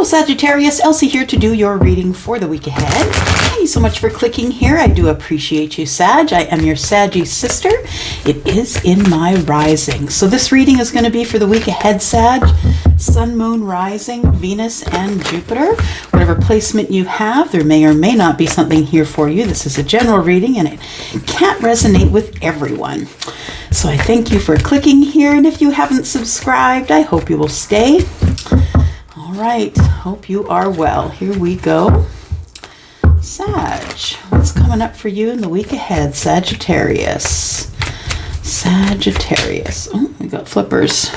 Hello Sagittarius, Elsie here to do your reading for the week ahead. Thank you so much for clicking here. I do appreciate you, Sag. I am your Saggy sister. It is in my rising. So this reading is going to be for the week ahead, Sag. Sun, Moon, Rising, Venus, and Jupiter. Whatever placement you have, there may or may not be something here for you. This is a general reading and it can't resonate with everyone. So I thank you for clicking here, and if you haven't subscribed, I hope you will stay. All right, hope you are well. Here we go. Sag, what's coming up for you in the week ahead, Sagittarius? Sagittarius. Oh, we got flippers.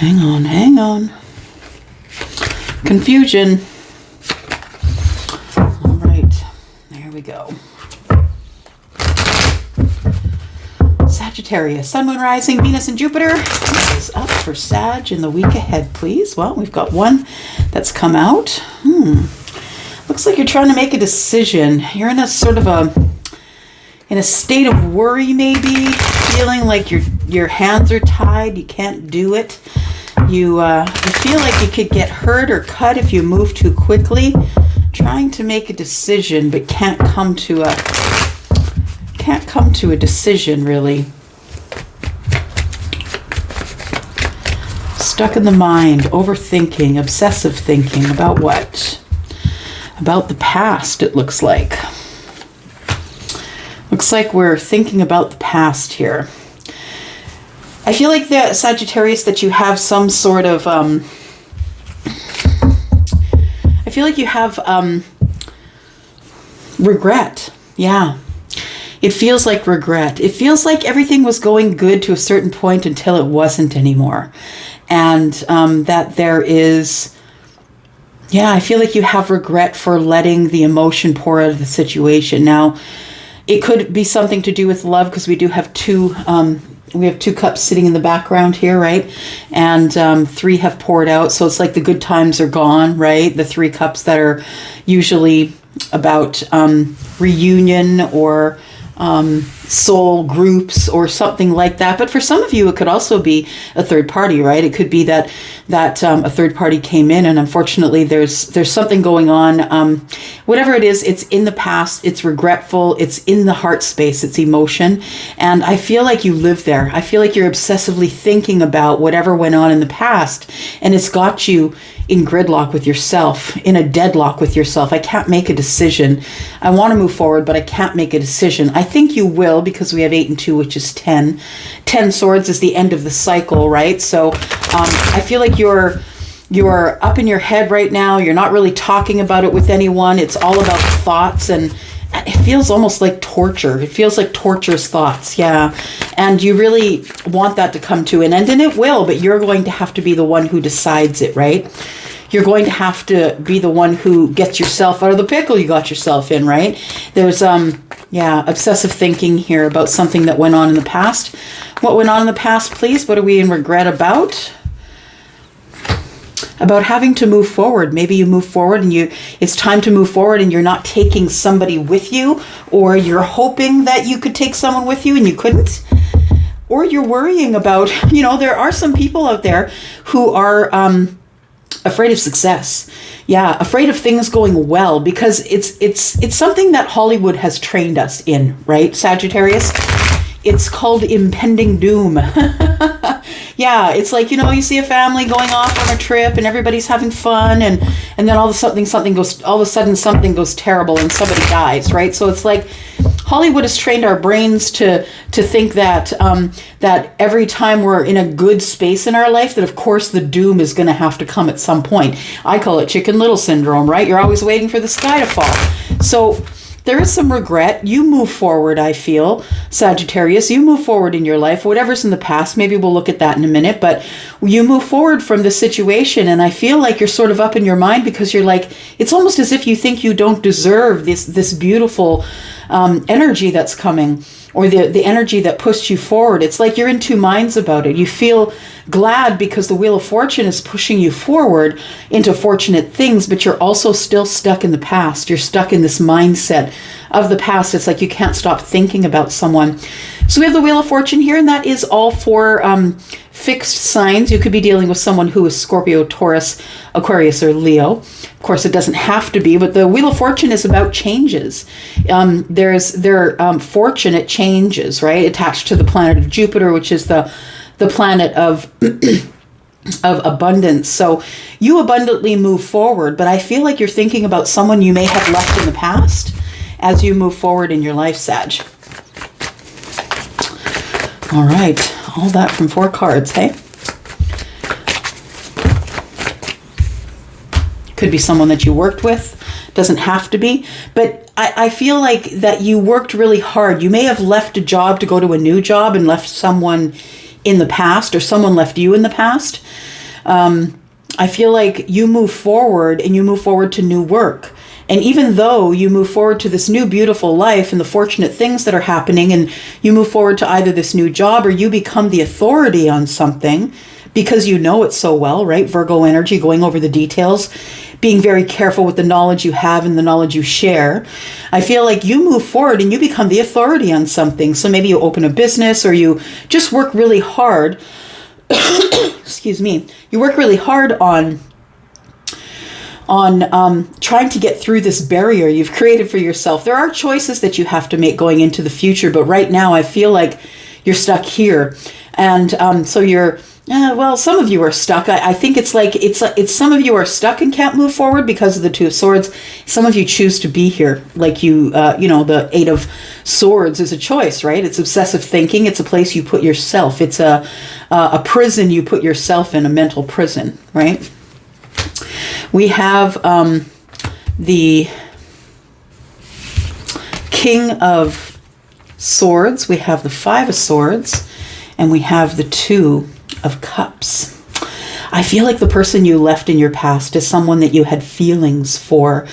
Hang on, hang on. Confusion. All right, there we go. Sagittarius, Sun, Moon, Rising, Venus, and Jupiter. What is up for Sag in the week ahead, please? Well, we've got one that's come out. Looks like you're trying to make a decision. You're in a sort of in a state of worry, maybe, feeling like your hands are tied. You can't do it. You feel like you could get hurt or cut if you move too quickly. Trying to make a decision, but can't come to a decision, really. Stuck in the mind, overthinking, obsessive thinking. About what? About the past, it looks like. Looks like we're thinking about the past here. I feel like the Sagittarius that you have some sort of I feel like you have regret. Yeah. It feels like regret. It feels like everything was going good to a certain point until it wasn't anymore. And that there is, yeah, I feel like you have regret for letting the emotion pour out of the situation. Now, it could be something to do with love, because we do have two cups sitting in the background here, right? And 3 have poured out. So it's like the good times are gone, right? The 3 cups that are usually about reunion or soul groups or something like that. But for some of you, it could also be a third party, right? It could be that a third party came in, and unfortunately there's something going on. Whatever it is, it's in the past, it's regretful, it's in the heart space, it's emotion. And I feel like you live there. I feel like you're obsessively thinking about whatever went on in the past, and it's got you in gridlock with yourself, in a deadlock with yourself. I can't make a decision. I want to move forward, but I can't make a decision. I think you will, because we have 8 and 2, which is 10. 10 swords is the end of the cycle, right? So I feel like you're up in your head right now. You're not really talking about it with anyone. It's all about thoughts, and it feels almost like torture. It feels like torturous thoughts, yeah. And you really want that to come to an end, and it will, but you're going to have to be the one who decides it, right? You're going to have to be the one who gets yourself out of the pickle you got yourself in, right? There's, obsessive thinking here about something that went on in the past. What went on in the past, please? What are we in regret about? About having to move forward. Maybe you move forward and it's time to move forward, and you're not taking somebody with you, or you're hoping that you could take someone with you and you couldn't. Or you're worrying about, there are some people out there who are afraid of success. Yeah, afraid of things going well, because it's something that Hollywood has trained us in, right, Sagittarius? It's called impending doom. Yeah, it's like, you see a family going off on a trip and everybody's having fun, and then all of a sudden something goes terrible and somebody dies, right? So it's like Hollywood has trained our brains to think that that every time we're in a good space in our life, that of course the doom is going to have to come at some point. I call it Chicken Little syndrome, right? You're always waiting for the sky to fall. So there is some regret. You move forward, I feel, Sagittarius. You move forward in your life. Whatever's in the past, maybe we'll look at that in a minute, but you move forward from the situation, and I feel like you're sort of up in your mind, because you're like, it's almost as if you think you don't deserve this beautiful energy that's coming, or the energy that pushed you forward. It's like you're in two minds about it. You feel glad because the Wheel of Fortune is pushing you forward into fortunate things, but you're also still stuck in the past. You're stuck in this mindset of the past. It's like you can't stop thinking about someone. So we have the Wheel of Fortune here, and that is all for fixed signs. You could be dealing with someone who is Scorpio, Taurus, Aquarius, or Leo. Of course, it doesn't have to be, but the Wheel of Fortune is about changes. Their fortune, it changes, right? Attached to the planet of Jupiter, which is the planet of of abundance. So you abundantly move forward, but I feel like you're thinking about someone you may have left in the past as you move forward in your life, Sag. All right, all that from 4 cards, hey? Could be someone that you worked with, doesn't have to be, but I feel like that you worked really hard. You may have left a job to go to a new job and left someone in the past, or someone left you in the past. I feel like you move forward, and you move forward to new work. And even though you move forward to this new beautiful life and the fortunate things that are happening, and you move forward to either this new job or you become the authority on something because you know it so well, right? Virgo energy, going over the details, being very careful with the knowledge you have and the knowledge you share. I feel like you move forward and you become the authority on something. So maybe you open a business, or you just work really hard. Excuse me. You work really hard on trying to get through this barrier you've created for yourself. There are choices that you have to make going into the future, but right now I feel like you're stuck here. And so you're, well, some of you are stuck. I think it's like, it's some of you are stuck and can't move forward because of the 2 of Swords. Some of you choose to be here. Like the 8 of Swords is a choice, right? It's obsessive thinking. It's a place you put yourself. It's a prison you put yourself in, a mental prison, right? We have the King of Swords. We have the 5 of Swords, and we have the 2 of Cups. I feel like the person you left in your past is someone that you had feelings for,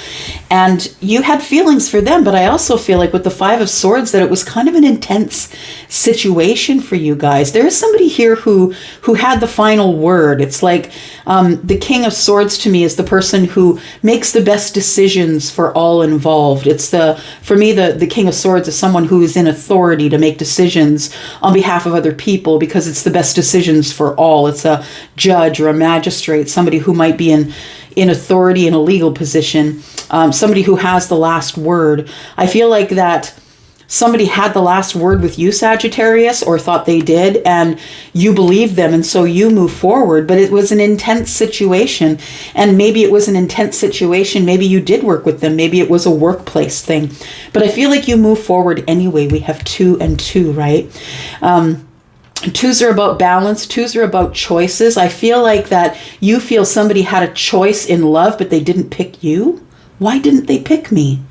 and you had feelings for them, but I also feel like with the 5 of Swords that it was kind of an intense situation for you guys. There is somebody here who had the final word. It's like the King of Swords to me is the person who makes the best decisions for all involved. For me, the King of Swords is someone who is in authority to make decisions on behalf of other people because it's the best decisions for all. It's a judge or a magistrate, somebody who might be in authority in a legal position, somebody who has the last word. I feel like that somebody had the last word with you, Sagittarius, or thought they did, and you believed them, and so you move forward. But it was an intense situation, and maybe it was an intense situation. Maybe you did work with them. Maybe it was a workplace thing. But I feel like you move forward anyway. We have 2 and 2, right? 2s are about balance. 2s are about choices. I feel like that you feel somebody had a choice in love, but they didn't pick you. Why didn't they pick me?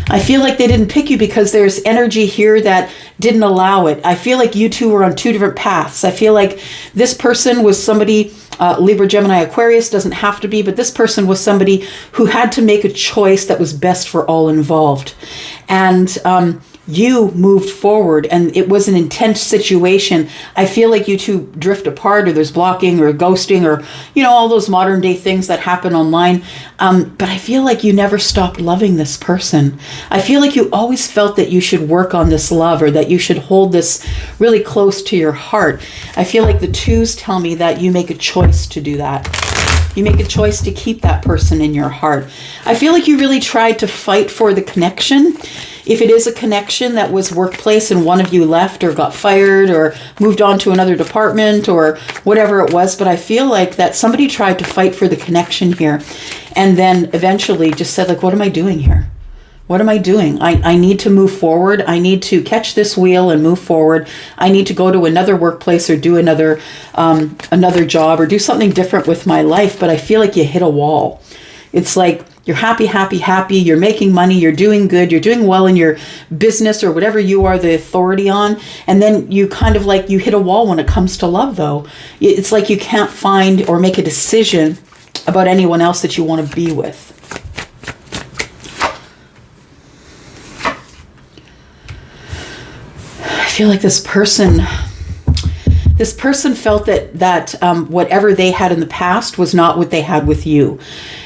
I feel like they didn't pick you because there's energy here that didn't allow it. I feel like you two were on 2 different paths. I feel like this person was somebody, Libra, Gemini, Aquarius, doesn't have to be, but this person was somebody who had to make a choice that was best for all involved. And you moved forward, and it was an intense situation. I feel like you two drift apart, or there's blocking or ghosting, or all those modern day things that happen online, but I feel like you never stopped loving this person. I feel like you always felt that you should work on this love, or that you should hold this really close to your heart. I feel like the 2s tell me that you make a choice to do that. You make a choice to keep that person in your heart. I feel like you really tried to fight for the connection. If it is a connection that was workplace and one of you left or got fired or moved on to another department or whatever it was, but I feel like that somebody tried to fight for the connection here and then eventually just said, like, what am I doing here? What am I doing? I need to move forward. I need to catch this wheel and move forward. I need to go to another workplace or do another job or do something different with my life. But I feel like you hit a wall. It's like you're happy, happy, happy. You're making money. You're doing good. You're doing well in your business or whatever you are the authority on. And then you kind of like you hit a wall when it comes to love, though. It's like you can't find or make a decision about anyone else that you want to be with. I feel like this person felt that whatever they had in the past was not what they had with you.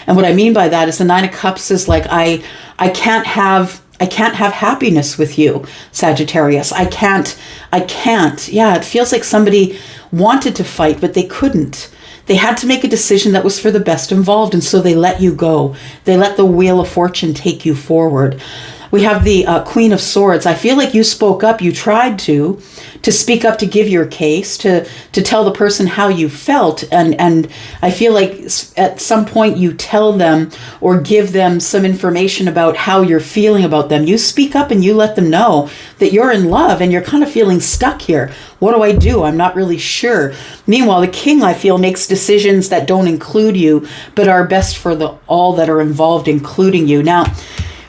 And what I mean by that is the 9 of Cups is like, I can't have happiness with you, Sagittarius. I can't. Yeah, it feels like somebody wanted to fight, but they couldn't. They had to make a decision that was for the best involved, and so they let you go. They let the Wheel of Fortune take you forward. We have the Queen of Swords. I feel like you spoke up. You tried to speak up, to give your case, to tell the person how you felt. And I feel like at some point you tell them or give them some information about how you're feeling about them. You speak up and you let them know that you're in love and you're kind of feeling stuck here. What do? I'm not really sure. Meanwhile, the king, I feel, makes decisions that don't include you, but are best for all that are involved, including you. Now,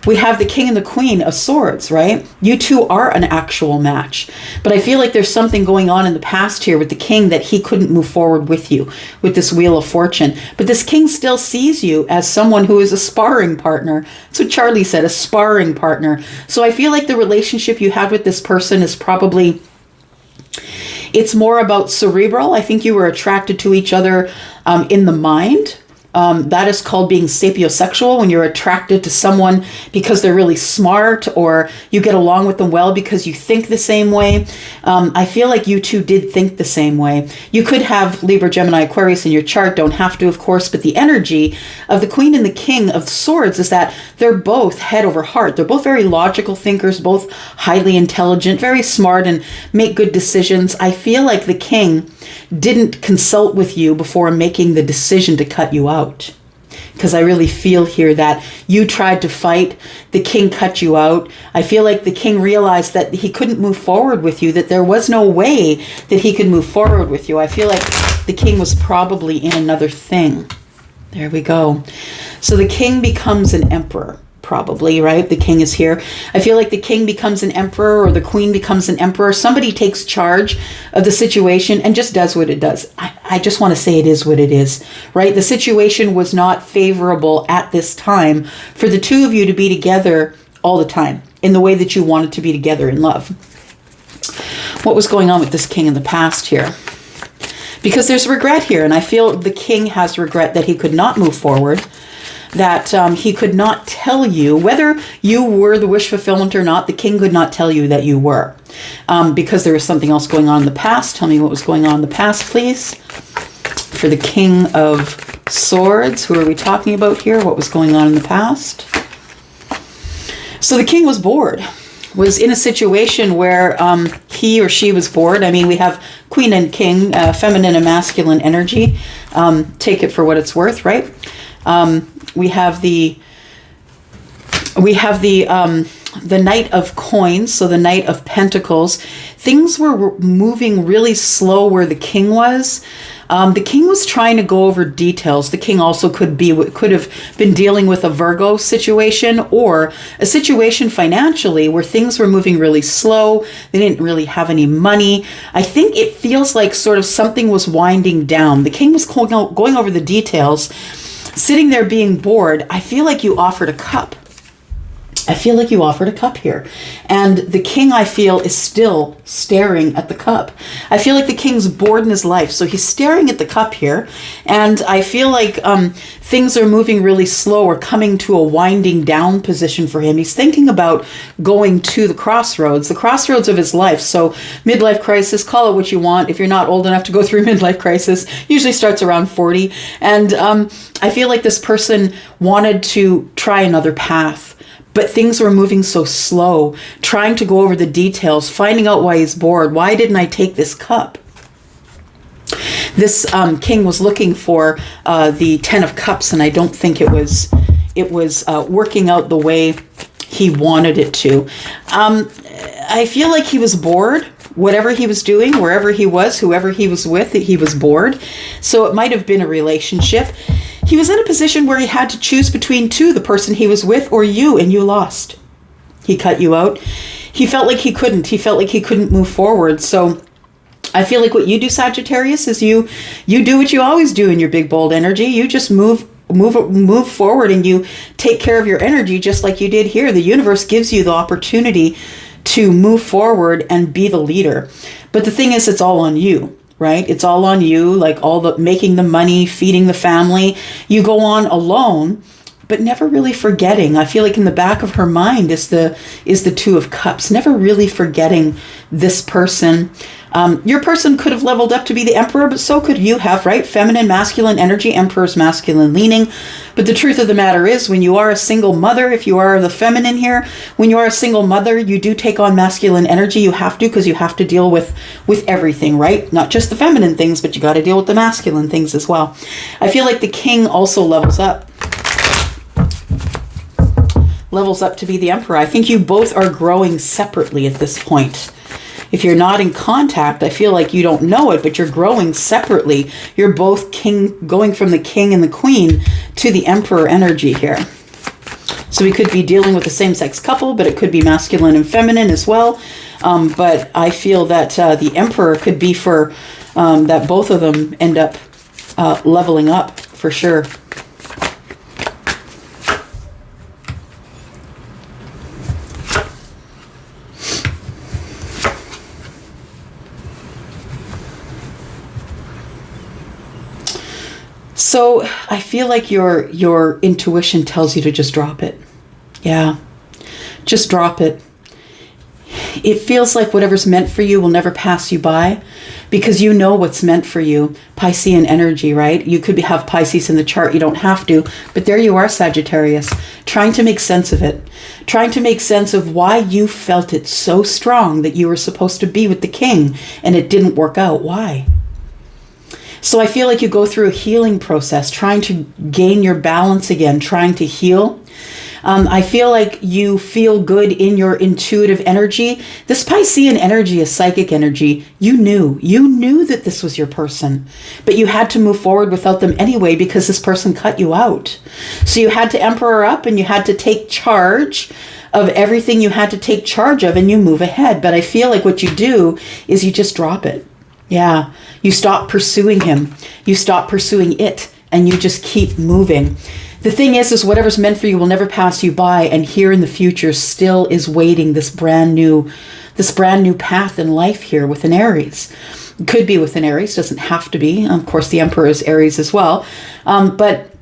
we have the king and the queen of swords, right? You two are an actual match. But I feel like there's something going on in the past here with the king that he couldn't move forward with you, with this Wheel of Fortune. But this king still sees you as someone who is a sparring partner. That's what Charlie said, a sparring partner. So I feel like the relationship you have with this person is probably, it's more about cerebral. I think you were attracted to each other in the mind. That is called being sapiosexual, when you're attracted to someone because they're really smart, or you get along with them well because you think the same way. I feel like you two did think the same way. You could have Libra, Gemini, Aquarius in your chart, don't have to, of course, but the energy of the Queen and the King of Swords is that they're both head over heart. They're both very logical thinkers, both highly intelligent, very smart, and make good decisions. I feel like the King didn't consult with you before making the decision to cut you out. Because I really feel here that you tried to fight, the king cut you out. I feel like the king realized that he couldn't move forward with you, that there was no way that he could move forward with you. I feel like the king was probably in another thing. There we go. So the king becomes an emperor. Probably, right? The king is here. I feel like the king becomes an emperor, or the queen becomes an emperor. Somebody takes charge of the situation and just does what it does. I just want to say it is what it is, right? The situation was not favorable at this time for the two of you to be together all the time in the way that you wanted to be together in love. What was going on with this king in the past here? Because there's regret here, and I feel the king has regret that he could not move forward, that he could not tell you whether you were the wish fulfillment or not. The king could not tell you that you were, because there was something else going on in the past. Tell me what was going on in the past, please. For the King of Swords, who are we talking about here? What was going on in the past? So the king was bored, was in a situation where he or she was bored. I mean, we have queen and king, feminine and masculine energy. Take it for what it's worth, right? We have the Knight of Coins, so the Knight of Pentacles. Things were moving really slow where the king was. The king was trying to go over details. The king also could have been dealing with a Virgo situation, or a situation financially where things were moving really slow. They didn't really have any money. I think it feels like sort of something was winding down. The king was going over the details, sitting there being bored. I feel like you offered a cup. I feel like you offered a cup here. And the king, I feel, is still staring at the cup. I feel like the king's bored in his life. So he's staring at the cup here. And I feel like things are moving really slow, or coming to a winding down position for him. He's thinking about going to the crossroads of his life. So midlife crisis, call it what you want. If you're not old enough to go through midlife crisis, usually starts around 40. And I feel like this person wanted to try another path. But things were moving so slow, trying to go over the details, finding out why he's bored. Why didn't I take this cup? This king was looking for the 10 of Cups, and I don't think it was working out the way he wanted it to. I feel like he was bored. Whatever he was doing, wherever he was, whoever he was with, he was bored. So it might have been a relationship. He was in a position where he had to choose between two, the person he was with or you, and you lost. He cut you out. He felt like he couldn't. He felt like he couldn't move forward. So I feel like what you do, Sagittarius, is you do what you always do in your big, bold energy. You just move forward, and you take care of your energy just like you did here. The universe gives you the opportunity to move forward and be the leader. But the thing is, it's all on you, right? It's all on you, like all the making the money, feeding the family. You go on alone, but never really forgetting. I feel like in the back of her mind is the Two of Cups, never really forgetting this person. Your person could have leveled up to be the Emperor, but so could you have, right? Feminine, masculine energy, Emperor's masculine leaning. But the truth of the matter is, when you are a single mother, if you are the feminine here, when you are a single mother, you do take on masculine energy. You have to, because you have to deal with everything, right? Not just the feminine things, but you got to deal with the masculine things as well. I feel like the King also levels up to be the Emperor. I think you both are growing separately at this point. If you're not in contact, I feel like you don't know it, but you're growing separately. You're both going from the King and the Queen to the Emperor energy here. So we could be dealing with a same-sex couple, but it could be masculine and feminine as well. But I feel that the Emperor could be for that both of them end up leveling up for sure. So I feel like your intuition tells you to just drop it. Yeah, just drop it. It feels like whatever's meant for you will never pass you by, because you know what's meant for you. Piscean energy, right? You could have Pisces in the chart. You don't have to. But there you are, Sagittarius, trying to make sense of it. Trying to make sense of why you felt it so strong that you were supposed to be with the King and it didn't work out. Why? So I feel like you go through a healing process, trying to gain your balance again, trying to heal. I feel like you feel good in your intuitive energy. This Piscean energy is psychic energy. You knew that this was your person, but you had to move forward without them anyway because this person cut you out. So you had to Emperor up and you had to take charge of everything you had to take charge of and you move ahead. But I feel like what you do is you just drop it. Yeah, you stop pursuing him, you stop pursuing it, and you just keep moving. The thing is whatever's meant for you will never pass you by, and here in the future still is waiting this brand new path in life here with an Aries. It could be with an Aries, doesn't have to be. Of course, the Emperor is Aries as well. But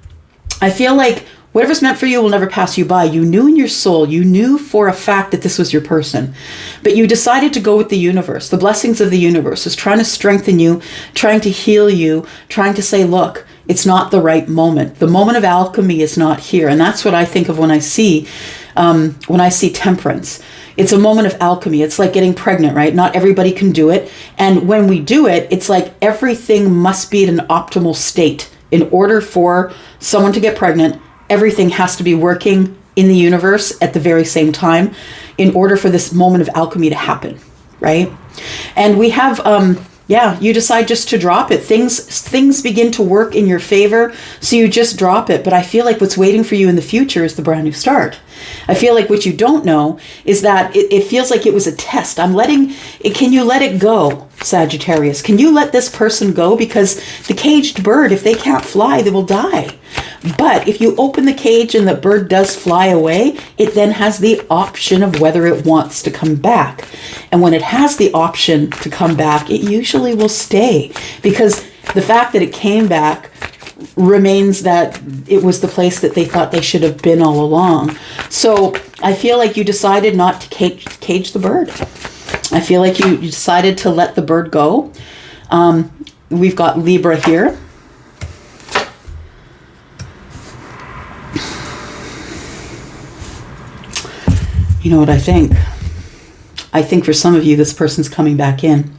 I feel like whatever's meant for you will never pass you by. You knew in your soul, you knew for a fact that this was your person, but you decided to go with the universe. The blessings of the universe is trying to strengthen you, trying to heal you, trying to say, look, it's not the right moment. The moment of alchemy is not here. And that's what I think of when I see temperance. It's a moment of alchemy. It's like getting pregnant, right? Not everybody can do it. And when we do it, it's like everything must be at an optimal state. In order for someone to get pregnant, everything has to be working in the universe at the very same time in order for this moment of alchemy to happen, right? And we have, you decide just to drop it. Things begin to work in your favor, so you just drop it. But I feel like what's waiting for you in the future is the brand new start. I feel like what you don't know is that it feels like it was a test. Can you let it go, Sagittarius? Can you let this person go? Because the caged bird, if they can't fly, they will die. But if you open the cage and the bird does fly away, it then has the option of whether it wants to come back. And when it has the option to come back, it usually will stay, because the fact that it came back remains that it was the place that they thought they should have been all along. So I feel like you decided not to cage the bird. I feel like you decided to let the bird go. We've got Libra here. You know what I think? I think for some of you, this person's coming back in.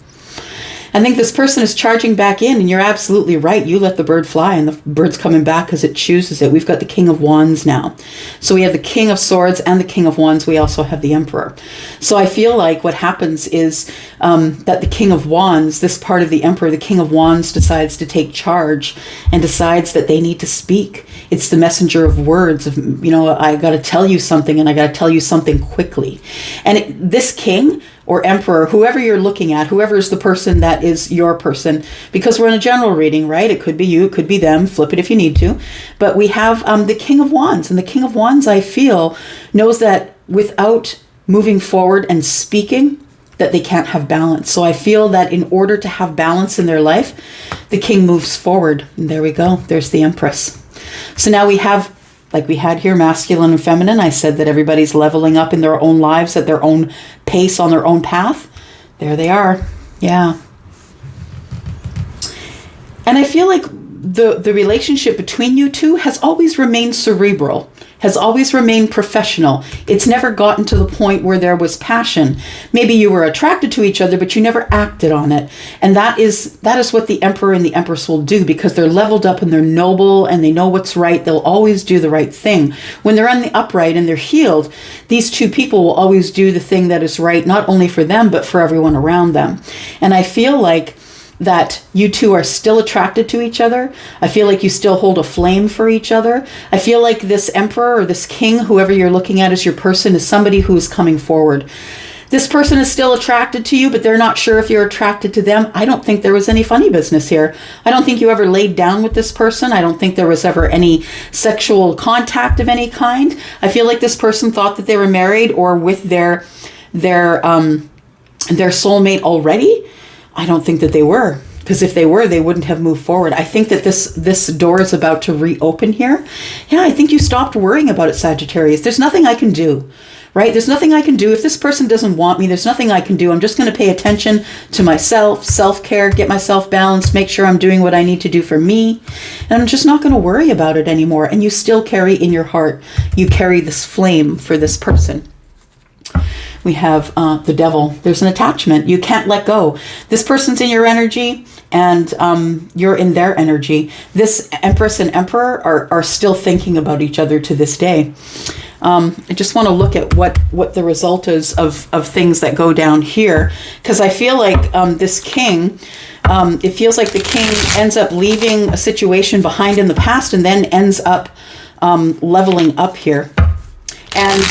I think this person is charging back in, and you're absolutely right. You let the bird fly, and the bird's coming back because it chooses it. We've got the King of Wands now. So we have the King of Swords and the King of Wands. We also have the Emperor. So I feel like what happens is that the King of Wands, this part of the Emperor, the King of Wands decides to take charge and decides that they need to speak. It's the messenger of words of, I got to tell you something, and I got to tell you something quickly. And this King or Emperor, whoever you're looking at, whoever is the person that is your person, because we're in a general reading, right? It could be you, it could be them, flip it if you need to. But we have the King of Wands, and the King of Wands, I feel, knows that without moving forward and speaking, that they can't have balance. So I feel that in order to have balance in their life, the King moves forward. And there we go. There's the Empress. So now we have like we had here, masculine and feminine. I said that everybody's leveling up in their own lives at their own pace on their own path. There they are. Yeah. And I feel like the relationship between you two has always remained cerebral, has always remained professional. It's never gotten to the point where there was passion. Maybe you were attracted to each other, but you never acted on it. And that is what the Emperor and the Empress will do, because they're leveled up and they're noble and they know what's right. They'll always do the right thing. When they're on the upright and they're healed, these two people will always do the thing that is right, not only for them, but for everyone around them. And I feel like that you two are still attracted to each other. I feel like you still hold a flame for each other. I feel like this emperor or this king, whoever you're looking at as your person, is somebody who is coming forward. This person is still attracted to you, but they're not sure if you're attracted to them. I don't think there was any funny business here. I don't think you ever laid down with this person. I don't think there was ever any sexual contact of any kind. I feel like this person thought that they were married or with their soulmate already. I don't think that they were, because if they were, they wouldn't have moved forward. I think that this door is about to reopen here. Yeah, I think you stopped worrying about it, Sagittarius. There's nothing I can do, right? There's nothing I can do. If this person doesn't want me, there's nothing I can do. I'm just going to pay attention to myself, self-care, get myself balanced, make sure I'm doing what I need to do for me. And I'm just not going to worry about it anymore. And you still carry in your heart, you carry this flame for this person. We have the devil. There's an attachment. You can't let go. This person's in your energy and you're in their energy. This Empress and Emperor are still thinking about each other to this day. I just want to look at what the result is of things that go down here, because I feel like this king, it feels like the king ends up leaving a situation behind in the past and then ends up leveling up here. And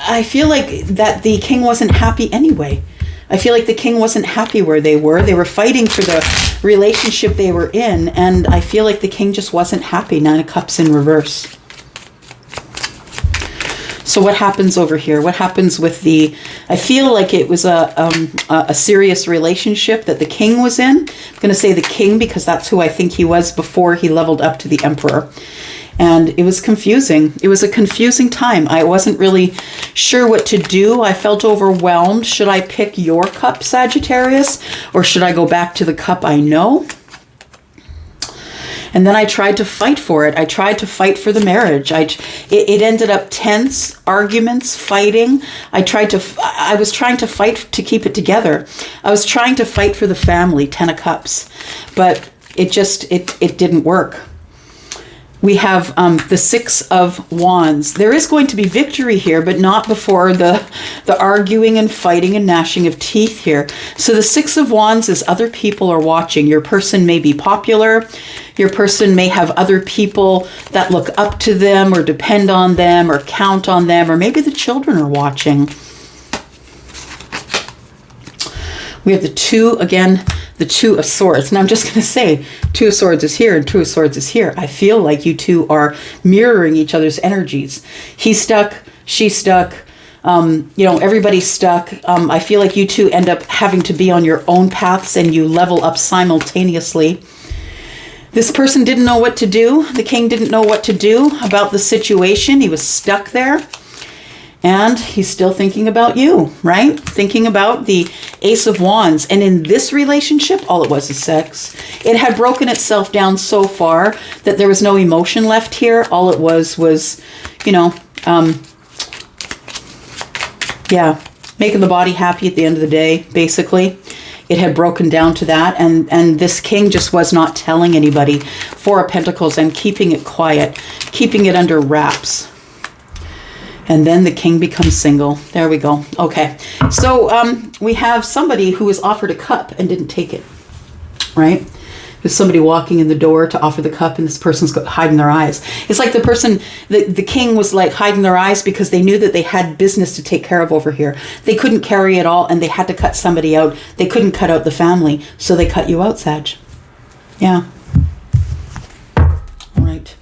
I feel like that the king wasn't happy anyway. I feel like the king wasn't happy where they were. They were fighting for the relationship they were in, and I feel like the king just wasn't happy. 9 of Cups in reverse. So what happens over here? What happens with I feel like it was a serious relationship that the king was in. I'm going to say the king because that's who I think he was before he leveled up to the emperor. And it was confusing. It was a confusing time. I wasn't really sure what to do. I felt overwhelmed. Should I pick your cup, Sagittarius? Or should I go back to the cup I know? And then I tried to fight for it. I tried to fight for the marriage. It ended up tense, arguments, fighting. I was trying to fight to keep it together. I was trying to fight for the family, 10 of Cups. But it didn't work. We have the 6 of Wands. There is going to be victory here, but not before the arguing and fighting and gnashing of teeth here. So the 6 of Wands is other people are watching. Your person may be popular. Your person may have other people that look up to them or depend on them or count on them, or maybe the children are watching. We have the 2 again. The 2 of Swords. And I'm just going to say 2 of Swords is here and 2 of Swords is here. I feel like you two are mirroring each other's energies. He's stuck. She's stuck. Everybody's stuck. I feel like you two end up having to be on your own paths and you level up simultaneously. This person didn't know what to do. The king didn't know what to do about the situation. He was stuck there. And he's still thinking about you, right? Thinking about the Ace of Wands. And in this relationship, all it was is sex. It had broken itself down so far that there was no emotion left here. All it was, making the body happy at the end of the day, basically. It had broken down to that. And this king just was not telling anybody. 4 of Pentacles and keeping it quiet, keeping it under wraps. And then the king becomes single. There we go. Okay. So we have somebody who was offered a cup and didn't take it, right? There's somebody walking in the door to offer the cup and this person's hiding their eyes. It's like the king was like hiding their eyes because they knew that they had business to take care of over here. They couldn't carry it all and they had to cut somebody out. They couldn't cut out the family. So they cut you out, Sag. Yeah. All right.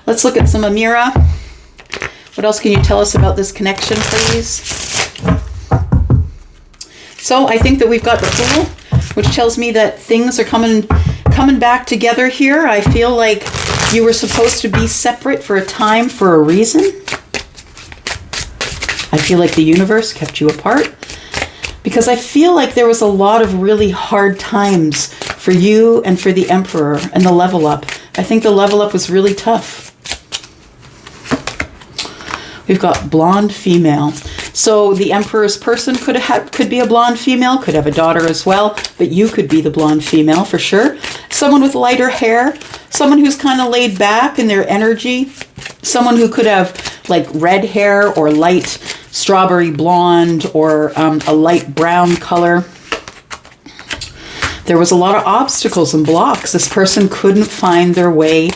Let's look at some Amira. What else can you tell us about this connection, please? So I think that we've got the Fool, which tells me that things are coming back together here. I feel like You were supposed to be separate for a time for a reason. I feel like the universe kept you apart because I feel like there was a lot of really hard times for you and for the Emperor and the level up. I think the level up was really tough. We've got blonde female. So the Emperor's person could be a blonde female, could have a daughter as well, but you could be the blonde female for sure. Someone with lighter hair, someone who's kind of laid back in their energy, someone who could have like red hair or light strawberry blonde or a light brown color. There was a lot of obstacles and blocks. This person couldn't find their way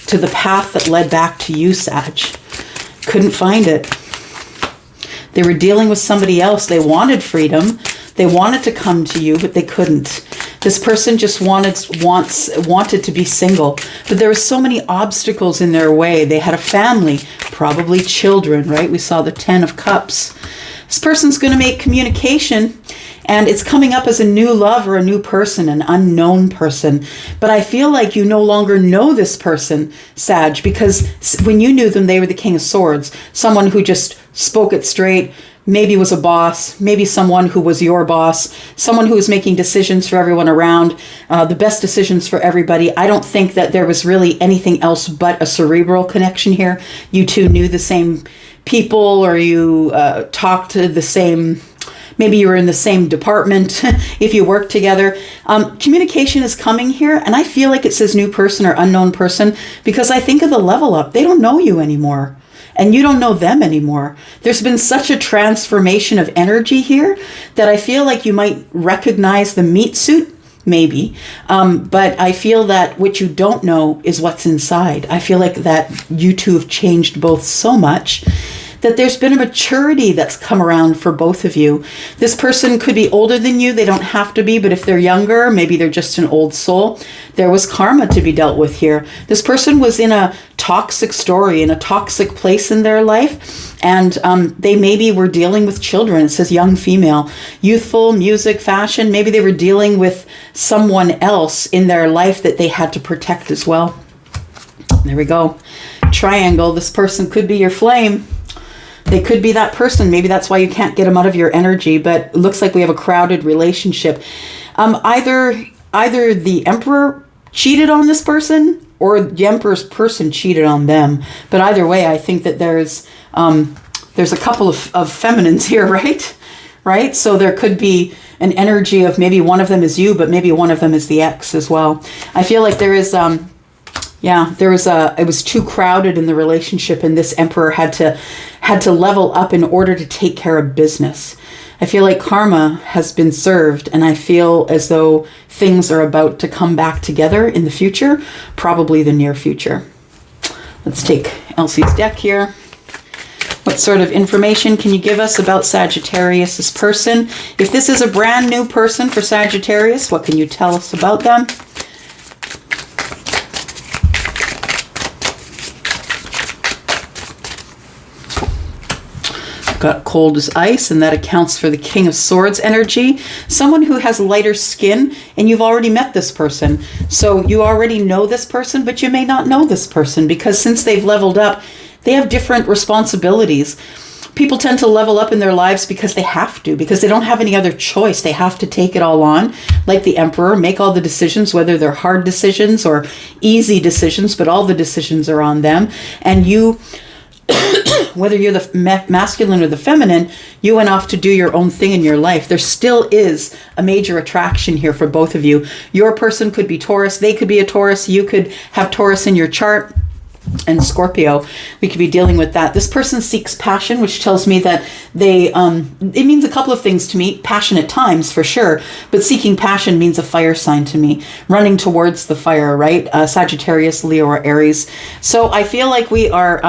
to the path that led back to you, Sag. Couldn't find it. They were dealing with somebody else. They wanted freedom. They wanted to come to you, but they couldn't. This person just wanted to be single, but there were so many obstacles in their way. They had a family, probably children, right? We saw the 10 of Cups. This person's going to make communication, and it's coming up as a new love or a new person, an unknown person. But I feel like you no longer know this person, Sag, because when you knew them, they were the King of Swords, someone who just spoke it straight, maybe was a boss, maybe someone who was your boss, someone who was making decisions for everyone around, the best decisions for everybody. I don't think that there was really anything else but a cerebral connection here. You two knew the same people, or you talked to the same, maybe you were in the same department if you worked together. Communication is coming here, and I feel like it says new person or unknown person because I think of the level up. They don't know you anymore, and you don't know them anymore. There's been such a transformation of energy here that I feel like you might recognize the meat suit, maybe. But I feel that what you don't know is what's inside. I feel like that you two have changed both so much that there's been a maturity that's come around for both of you. This person could be older than you. They don't have to be, but if they're younger, maybe they're just an old soul. There was karma to be dealt with here. This person was in a toxic story, in a toxic place in their life, and they maybe were dealing with children. It says young female, youthful, music, fashion. Maybe they were dealing with someone else in their life that they had to protect as well. There we go. Triangle. This person could be your flame. They could be that person. Maybe that's why you can't get them out of your energy, but it looks like we have a crowded relationship. Either the Emperor cheated on this person or the Emperor's person cheated on them. But either way, I think that there's a couple of feminines here, right? Right? So there could be an energy of maybe one of them is you, but maybe one of them is the ex as well. I feel like there is... it was too crowded in the relationship, and this Emperor had to level up in order to take care of business. I feel like karma has been served, and I feel as though things are about to come back together in the future, probably the near future. Let's take Elsie's deck here. What sort of information can you give us about Sagittarius' person? If this is a brand new person for Sagittarius, what can you tell us about them? Got cold as ice, and that accounts for the King of Swords energy. Someone who has lighter skin, and you've already met this person. So you already know this person, but you may not know this person because since they've leveled up, they have different responsibilities. People tend to level up in their lives because they have to, because they don't have any other choice. They have to take it all on, like the Emperor, make all the decisions, whether they're hard decisions or easy decisions, but all the decisions are on them. And you... whether you're the masculine or the feminine, you went off to do your own thing in your life. There still is a major attraction here for both of you. Your person could be Taurus. They could be a Taurus. You could have Taurus in your chart. And Scorpio, we could be dealing with that. This person seeks passion, which tells me that they, it means a couple of things to me. Passion at times, for sure. But seeking passion means a fire sign to me. Running towards the fire, right? Sagittarius, Leo, or Aries. So I feel like we are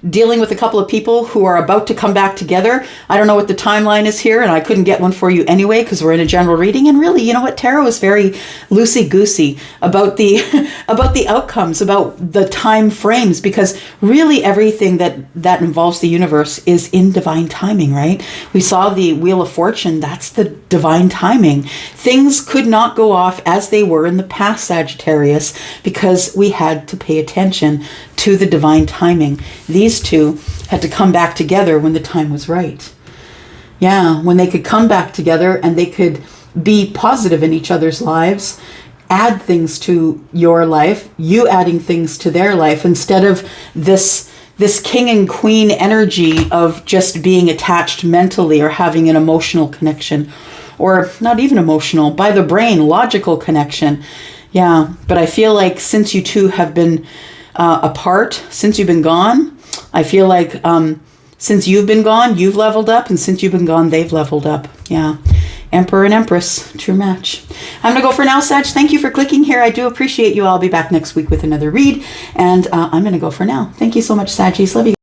dealing with a couple of people who are about to come back together. I don't know what the timeline is here, and I couldn't get one for you anyway because we're in a general reading. And really, you know what? Tarot is very loosey-goosey about the about the outcomes, about the time frames, because really everything that involves the universe is in divine timing, right? We saw the Wheel of Fortune. That's the divine timing. Things could not go off as they were in the past, Sagittarius, because we had to pay attention to the divine timing. These two had to come back together when the time was right. Yeah, when they could come back together and they could be positive in each other's lives, add things to your life, you adding things to their life, instead of this king and queen energy of just being attached mentally or having an emotional connection, or not even emotional, by the brain, logical connection. Yeah, but I feel like since you two have been apart, since you've been gone, I feel like since you've been gone, you've leveled up, and since you've been gone, they've leveled up. Yeah. Emperor and Empress, true match. I'm going to go for now, Sag. Thank you for clicking here. I do appreciate you. I'll be back next week with another read, and I'm going to go for now. Thank you so much, Saggies. Love you.